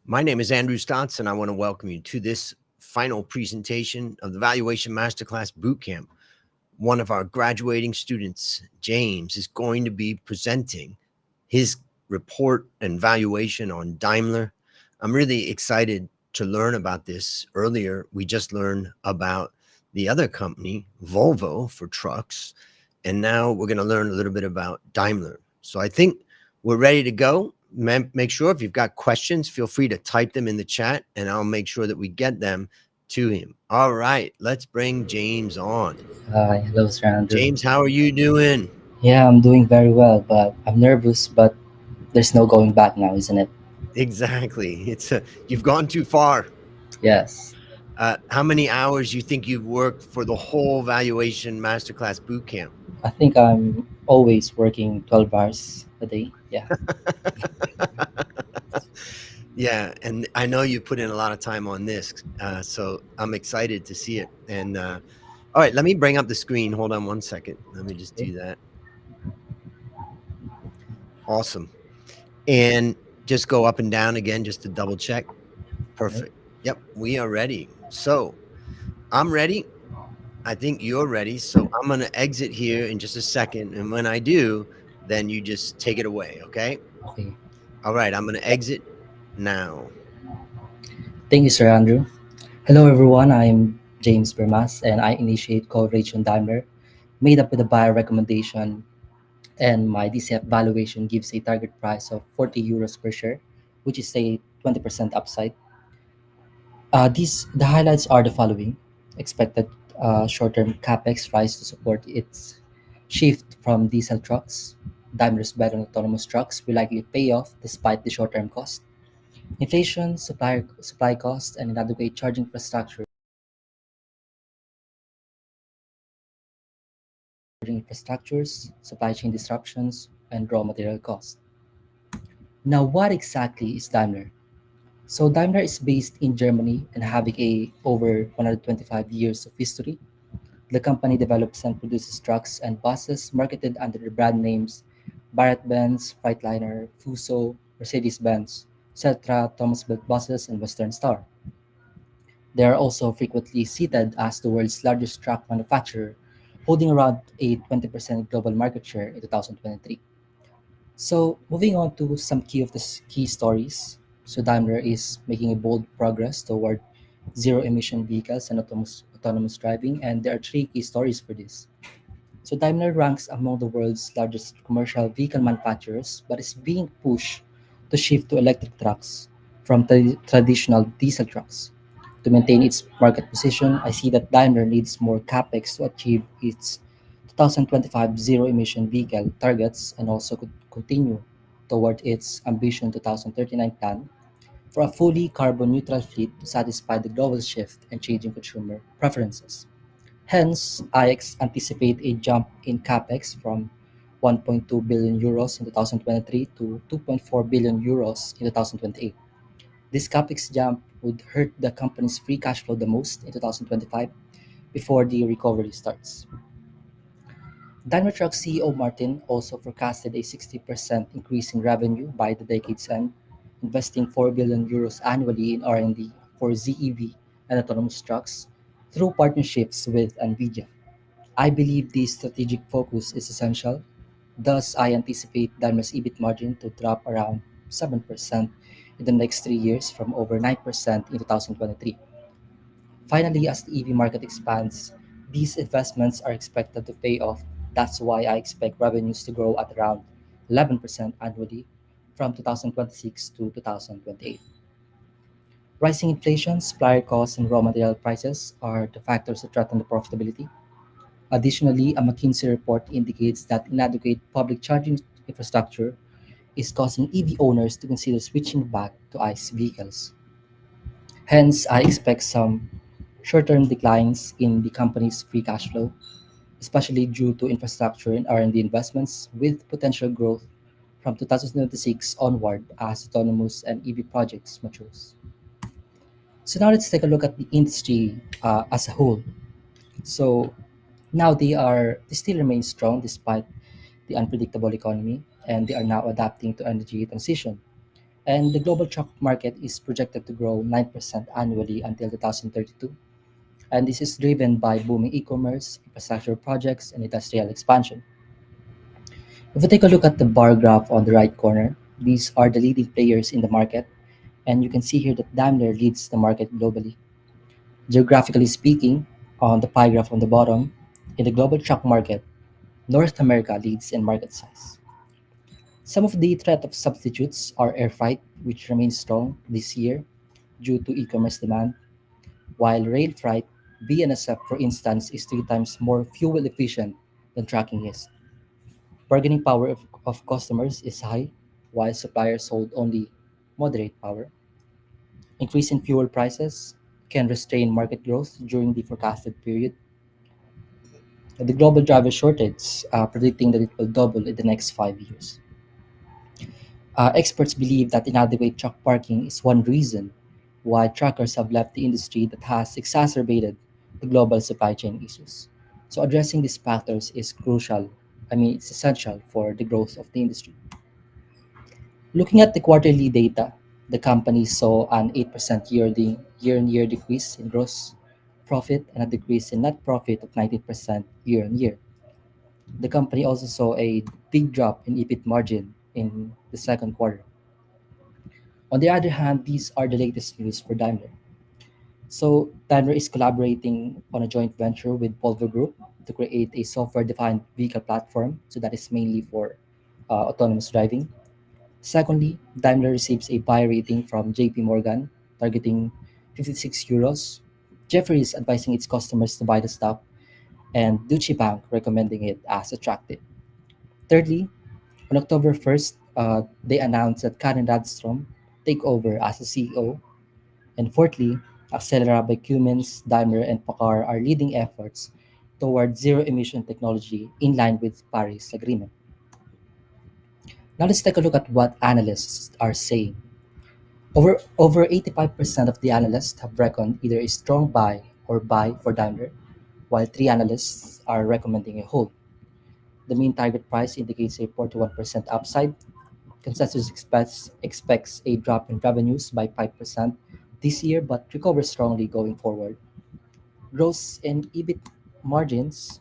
My name is Andrew Stotts, and I want to welcome you to this final presentation of the Valuation Masterclass Bootcamp. One of our graduating students, James, is going to be presenting his report and valuation on Daimler. I'm really excited to learn about this. Earlier, we just learned about the other company, Volvo, for trucks, and now we're going to learn a little bit about Daimler. So I think we're ready to go. Make sure if you've got questions, feel free to type them in the chat, and I'll make sure that we get them to him. All right, let's bring James on. Hi, hello, Sir Andrew. James, how are you doing? Yeah, I'm doing very well, but I'm nervous, but there's no going back now, isn't it? Exactly. You've gone too far. Yes. How many hours you think you've worked for the whole valuation masterclass boot camp? I think I'm always working 12 hours a day. Yeah. Yeah, and I know you put in a lot of time on this, so I'm excited to see it. And all right, let me bring up the screen. Hold on one second. Let me just Okay. do that. Awesome. And just go up and down again just to double check. Right. Perfect. Yep, we are ready. So I'm ready. I think you're ready. So I'm going to exit here in just a second. And when I do, then you just take it away. Okay. Okay. All right. I'm going to exit now. Thank you, Sir Andrew. Hello, everyone. I'm James Bermas, and I initiate coverage on Daimler, made up with a buyer recommendation, and my DCF valuation gives a target price of 40 euros per share, which is a 20% upside. The highlights are the following: expected short-term capex rise to support its shift from diesel trucks. Daimler's bet on autonomous trucks will likely pay off despite the short-term cost. Inflation, supply cost, and inadequate charging infrastructures, supply chain disruptions, and raw material costs. Now, what exactly is Daimler? So Daimler is based in Germany and having a over 125 years of history. The company develops and produces trucks and buses marketed under the brand names Barrett-Benz, Freightliner, Fuso, Mercedes-Benz, Setra, Thomas Built Buses, and Western Star. They are also frequently cited as the world's largest truck manufacturer, holding around a 20% global market share in 2023. So, moving on to some key stories. So, Daimler is making a bold progress toward zero emission vehicles and autonomous driving, and there are three key stories for this. So Daimler ranks among the world's largest commercial vehicle manufacturers, but is being pushed to shift to electric trucks from traditional diesel trucks. To maintain its market position, I see that Daimler needs more capex to achieve its 2025 zero emission vehicle targets and also could continue toward its ambition 2039 plan for a fully carbon neutral fleet to satisfy the global shift and changing consumer preferences. Hence, anticipate a jump in capex from 1.2 billion euros in 2023 to 2.4 billion euros in 2028. This capex jump would hurt the company's free cash flow the most in 2025 before the recovery starts. Daimler Truck CEO Martin also forecasted a 60% increase in revenue by the decade's end, investing 4 billion euros annually in R&D for ZEV and autonomous trucks through partnerships with Nvidia. I believe this strategic focus is essential. Thus, I anticipate Daimler's EBIT margin to drop around 7% in the next 3 years from over 9% in 2023. Finally, as the EV market expands, these investments are expected to pay off. That's why I expect revenues to grow at around 11% annually from 2026 to 2028. Rising inflation, supplier costs, and raw material prices are the factors that threaten the profitability. Additionally, a McKinsey report indicates that inadequate public charging infrastructure is causing EV owners to consider switching back to ICE vehicles. Hence, I expect some short term declines in the company's free cash flow, especially due to infrastructure and R&D investments, with potential growth from 2026 onward as autonomous and EV projects matures. So now let's take a look at the industry as a whole. So now they still remain strong despite the unpredictable economy, and they are now adapting to energy transition. And the global truck market is projected to grow 9% annually until 2032. And this is driven by booming e-commerce, infrastructure projects, and industrial expansion. If we take a look at the bar graph on the right corner, these are the leading players in the market, and you can see here that Daimler leads the market globally. Geographically speaking, on the pie graph on the bottom, in the global truck market, North America leads in market size. Some of the threat of substitutes are air freight, which remains strong this year due to e-commerce demand, while rail freight, BNSF for instance, is 3 times more fuel efficient than trucking is. Bargaining power of customers is high, while suppliers hold only moderate power. Increase in fuel prices can restrain market growth during the forecasted period. The global driver shortage, predicting that it will double in the next 5 years. Experts believe that inadequate truck parking is one reason why truckers have left the industry that has exacerbated the global supply chain issues. So, addressing these factors is crucial. It's essential for the growth of the industry. Looking at the quarterly data, the company saw an 8% year-on-year decrease in gross profit and a decrease in net profit of 19% year-on-year. The company also saw a big drop in EBIT margin in the second quarter. On the other hand, these are the latest news for Daimler. So, Daimler is collaborating on a joint venture with Volvo Group to create a software defined vehicle platform. So, that is mainly for autonomous driving. Secondly, Daimler receives a buy rating from JP Morgan, targeting 56 euros. Jefferies advising its customers to buy the stock, and Deutsche Bank recommending it as attractive. Thirdly, on October 1st, they announced that Karen Radstrom take over as the CEO. And fourthly, Accelera by Cummins, Daimler, and Packard are leading efforts toward zero-emission technology in line with Paris Agreement. Now let's take a look at what analysts are saying. Over 85% of the analysts have reckoned either a strong buy or buy for Daimler, while three analysts are recommending a hold. The mean target price indicates a 41% upside. Consensus expects a drop in revenues by 5% this year but recover strongly going forward. Gross and EBIT margins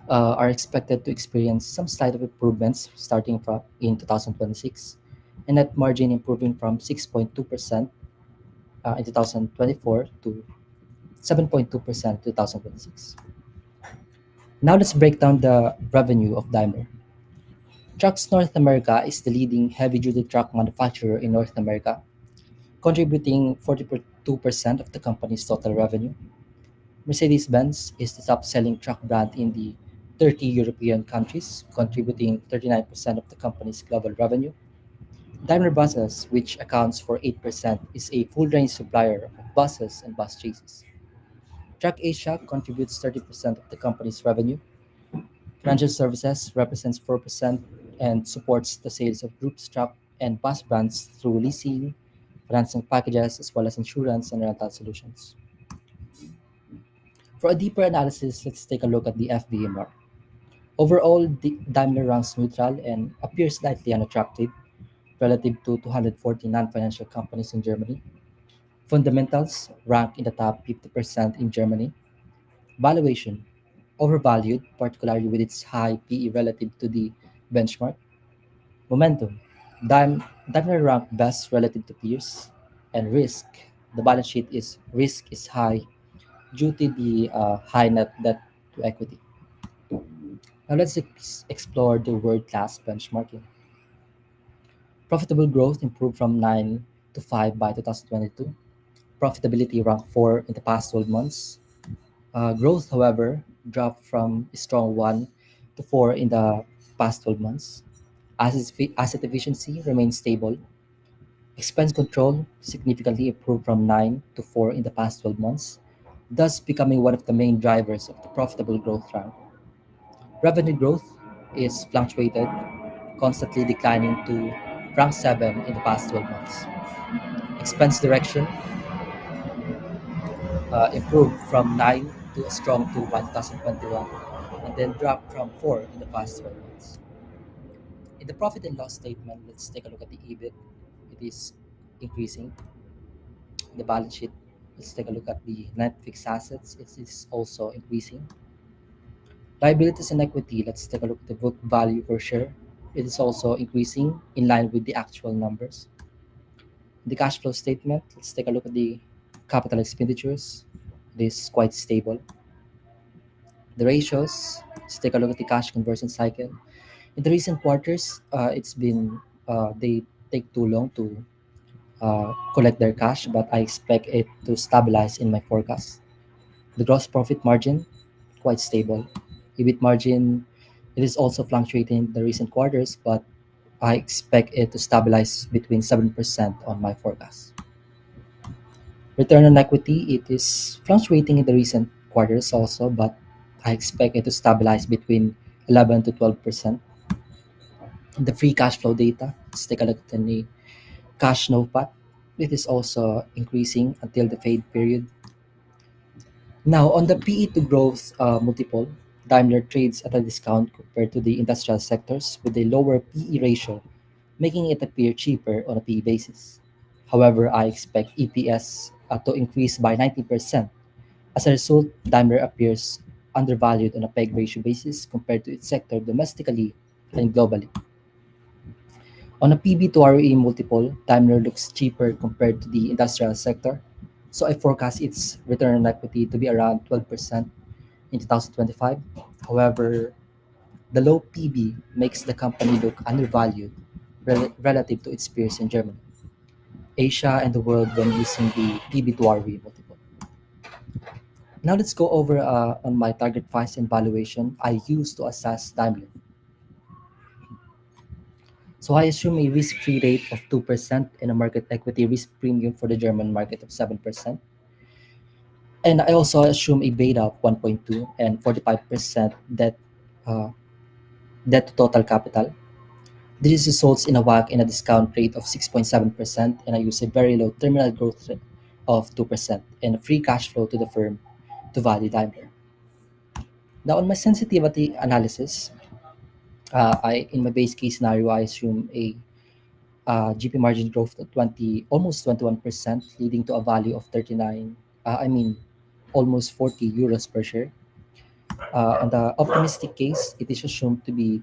are expected to experience some slight of improvements starting from in 2026, and net margin improving from 6.2% in 2024 to 7.2% in 2026. Now let's break down the revenue of Daimler. Trucks North America is the leading heavy-duty truck manufacturer in North America, contributing 42% of the company's total revenue. Mercedes-Benz is the top-selling truck brand in the 30 European countries, contributing 39% of the company's global revenue. Daimler Buses, which accounts for 8%, is a full-range supplier of buses and bus chassis. Truck Asia contributes 30% of the company's revenue. Financial services represents 4% and supports the sales of groups truck and bus brands through leasing, financing packages, as well as insurance and rental solutions. For a deeper analysis, let's take a look at the FBMR. Overall, Daimler ranks neutral and appears slightly unattractive relative to 240 non-financial companies in Germany. Fundamentals rank in the top 50% in Germany. Valuation overvalued, particularly with its high PE relative to the benchmark. Momentum Daimler ranked best relative to peers. And risk, the balance sheet is risk is high due to the high net debt to equity. Now let's explore the world-class benchmarking. Profitable growth improved from 9 to 5 by 2022. Profitability ranked 4 in the past 12 months. Growth, however, dropped from a strong 1 to 4 in the past 12 months. Asset efficiency remains stable. Expense control significantly improved from 9 to 4 in the past 12 months, thus becoming one of the main drivers of the profitable growth trend. Revenue growth is fluctuated, constantly declining to rank 7 in the past 12 months. Expense direction improved from 9 to a strong 2 by 2021, and then dropped from 4 in the past 12 months. In the profit and loss statement, let's take a look at the EBIT. It is increasing. The balance sheet, let's take a look at the net fixed assets. It is also increasing. Liabilities and equity, let's take a look at the book value per share. It is also increasing in line with the actual numbers. The cash flow statement, let's take a look at the capital expenditures. It is quite stable. The ratios, let's take a look at the cash conversion cycle. In the recent quarters, they take too long to collect their cash, but I expect it to stabilize in my forecast. The gross profit margin, quite stable. EBIT margin, it is also fluctuating in the recent quarters, but I expect it to stabilize between 7% on my forecast. Return on equity, it is fluctuating in the recent quarters also, but I expect it to stabilize between 11 to 12%. The free cash flow data, let's take a look at the cash NOPAT. It is also increasing until the fade period. Now, on the PE to growth multiple, Daimler trades at a discount compared to the industrial sectors with a lower PE ratio, making it appear cheaper on a PE basis. However, I expect EPS to increase by 90%. As a result, Daimler appears undervalued on a PEG ratio basis compared to its sector domestically and globally. On a PB to ROE multiple, Daimler looks cheaper compared to the industrial sector, so I forecast its return on equity to be around 12% in 2025. However, the low PB makes the company look undervalued relative to its peers in Germany, Asia, and the world when using the PB to ROE multiple. Now let's go over on my target price and valuation I use to assess Daimler. So I assume a risk-free rate of 2% and a market equity risk premium for the German market of 7%. And I also assume a beta of 1.2 and 45% uh, debt to total capital. This results in a WACC and a discount rate of 6.7%, and I use a very low terminal growth rate of 2% and a free cash flow to the firm to value Daimler. Now, on my sensitivity analysis, in my base case scenario, I assume a GP margin growth to almost 21%, leading to a value of 39, I mean, almost 40 euros per share. On the optimistic case, it is assumed to be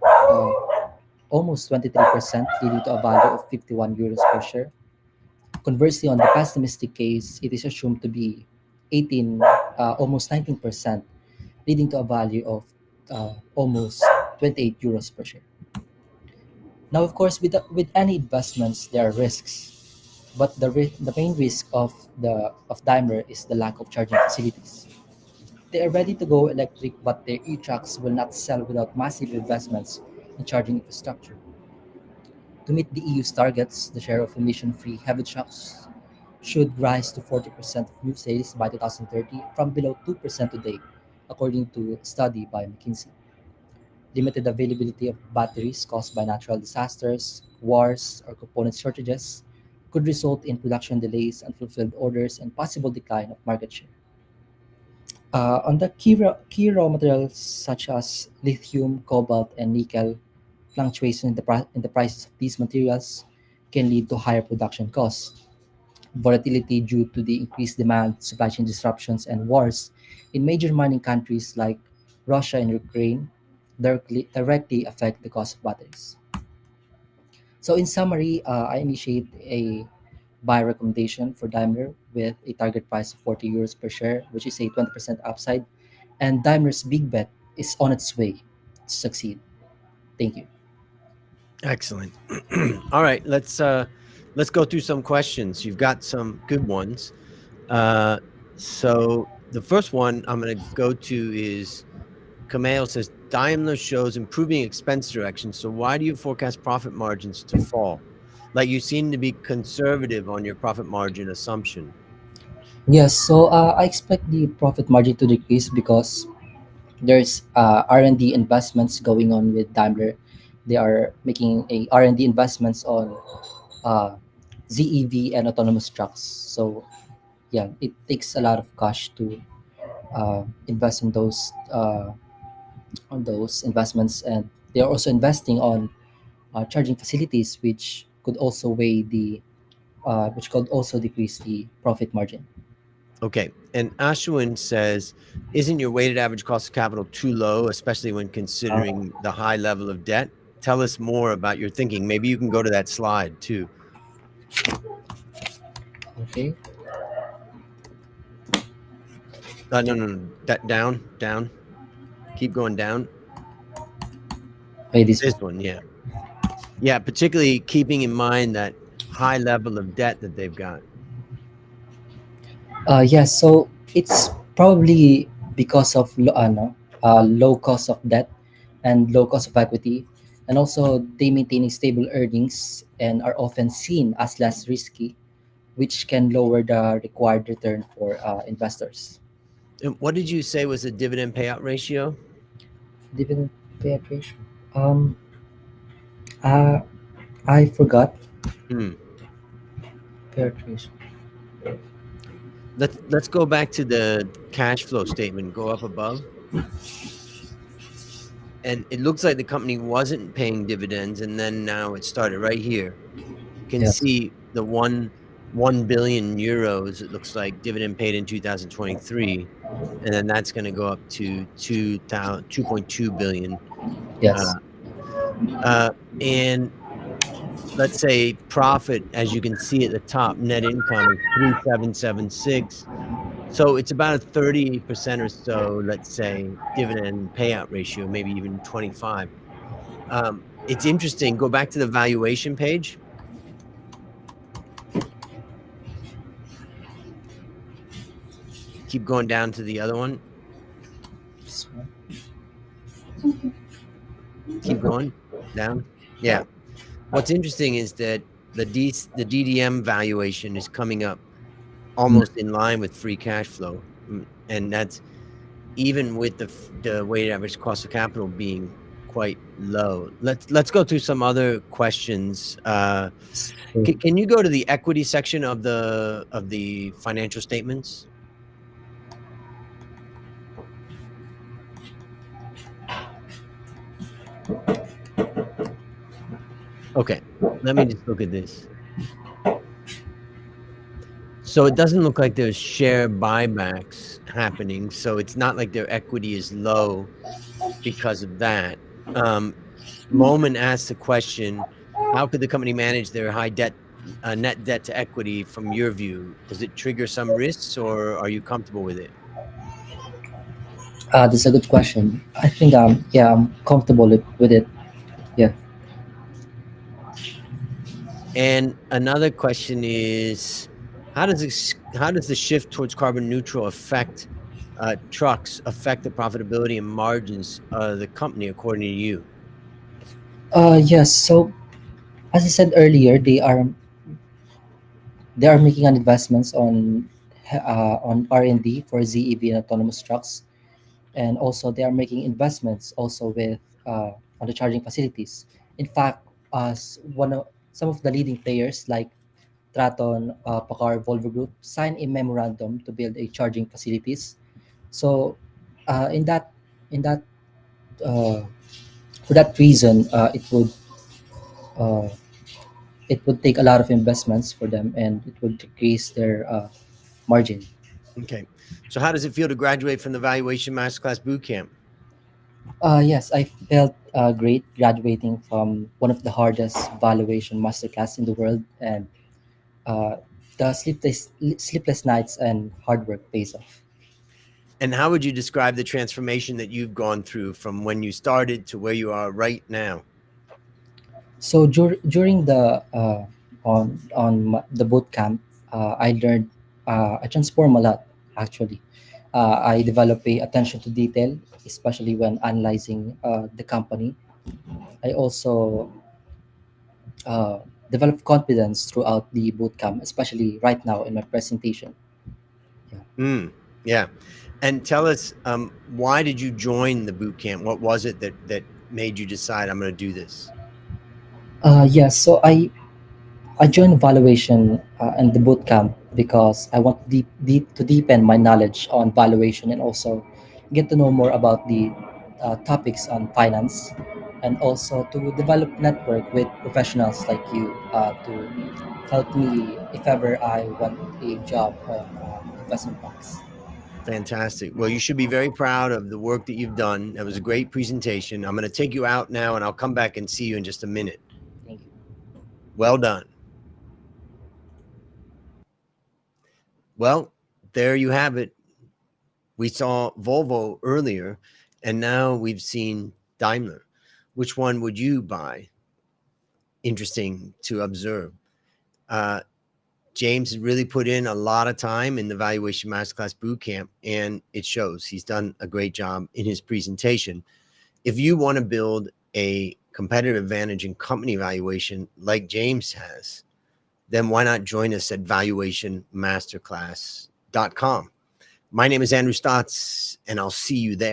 almost 23%, leading to a value of 51 euros per share. Conversely, on the pessimistic case, it is assumed to be 18, almost 19%, leading to a value of almost 28 euros per share. Now, of course, with any investments, there are risks. But the main risk of Daimler is the lack of charging facilities. They are ready to go electric, but their e-trucks will not sell without massive investments in charging infrastructure. To meet the EU's targets, the share of emission-free heavy trucks should rise to 40% of new sales by 2030 from below 2% today, according to a study by McKinsey. Limited availability of batteries caused by natural disasters, wars, or component shortages could result in production delays, unfulfilled orders, and possible decline of market share. On the key raw materials such as lithium, cobalt, and nickel, fluctuation in the prices of these materials can lead to higher production costs. Volatility due to the increased demand, supply chain disruptions, and wars in major mining countries like Russia and Ukraine directly affect the cost of batteries. So, in summary, I initiate a buy recommendation for Daimler with a target price of 40 euros per share, which is a 20% upside. And Daimler's big bet is on its way to succeed. Thank you. Excellent. All right, let's go through some questions. You've got some good ones. So the first one I'm going to go to is Kamel says Daimler shows improving expense direction. So why do you forecast profit margins to fall? Like you seem to be conservative on your profit margin assumption. Yes, so I expect the profit margin to decrease because there's R&D investments going on with Daimler. They are making a R&D investments on uh, ZEV and autonomous trucks. So yeah, it takes a lot of cash to invest on those investments, and they are also investing on charging facilities, which could also decrease the profit margin. Okay. And Ashwin says, isn't your weighted average cost of capital too low, especially when Uh, considering the high level of debt? Tell us more about your thinking. Maybe you can go to that slide too. okay, No, no, no. That down, down. Keep going down. okay, this This one. one, yeah. Yeah, particularly keeping in mind that high level of debt that they've got. Yes, so it's probably because of low cost of debt and low cost of equity, and also they maintaining stable earnings and are often seen as less risky, which can lower the required return for investors. And what did you say was the dividend payout ratio? Dividend payout ratio. Um, uh, I forgot Hmm. payout ratio. Let's go back to the cash flow statement. Go up above. And it looks like the company wasn't paying dividends, and then now it started right here. You can Yes. see the 1 billion euros. It looks like dividend paid in 2023, and then that's going to go up to 2.2 billion. Uh, Yes. uh, and let's say profit, as you can see at the top, net income is 3,776. So it's about a 30% or so, let's say, dividend payout ratio, maybe even 25. It's interesting. Go back to the valuation page. Keep going down to the other one. This one. Keep going down. Yeah. What's interesting is that the DDM valuation is coming up Mm. almost in line with free cash flow, and that's even with the weighted average cost of capital being quite low. Let's go through some other questions. So, Can you go to the equity section of the financial statements? Okay, let me just look at this. So it doesn't look like there's share buybacks happening. So it's not like their equity is low because of that. Um, Moman asked the question, how could the company manage their high debt, net debt to equity from your view? Does it trigger some risks or are you comfortable with it? that's a good question. I think yeah, I'm comfortable with it. Yeah. And another question is, how does the shift towards carbon neutral affect trucks, affect the profitability and margins of the company according to you? Yes. So as I said earlier, they are making an investments on R&D for ZEV and autonomous trucks, and also they are making investments also with on the charging facilities. In fact, one of some of the leading players like Traton, Packard, Volvo Group signed a memorandum to build a charging facilities. So, in that uh, for that reason, uh, it would take a lot of investments for them, and it would decrease their margin. Okay. So how does it feel to graduate from the Valuation Masterclass Bootcamp? Yes, I felt great graduating from one of the hardest valuation masterclass in the world, and uh, the sleepless nights and hard work pays off. And how would you describe the transformation that you've gone through from when you started to where you are right now? So during the the boot camp, I transform a lot actually. I develop a attention to detail, especially when analyzing the company. I also uh, develop confidence throughout the boot camp, especially right now in my presentation. Yeah. Mm, yeah. And tell us, why did you join the boot camp? What was it that made you decide I'm going to do this? Yes. So I joined valuation and the boot camp because I want to deepen my knowledge on valuation and also get to know more about the topics on finance. and also to develop network with professionals like you to help me if ever I want a job on investment banks. Fantastic. Well, you should be very proud of the work that you've done. That was a great presentation. I'm going to take you out now and I'll come back and see you in just a minute. Thank you. Well done. Well, there you have it. We saw Volvo earlier, and now we've seen Daimler. Which one would you buy? Interesting to observe. Uh, James has really put in a lot of time in the Valuation Masterclass Bootcamp, and it shows. He's done a great job in his presentation. If you want to build a competitive advantage in company valuation like James has, then why not join us at valuationmasterclass.com. My name is Andrew Stotz, and I'll see you there.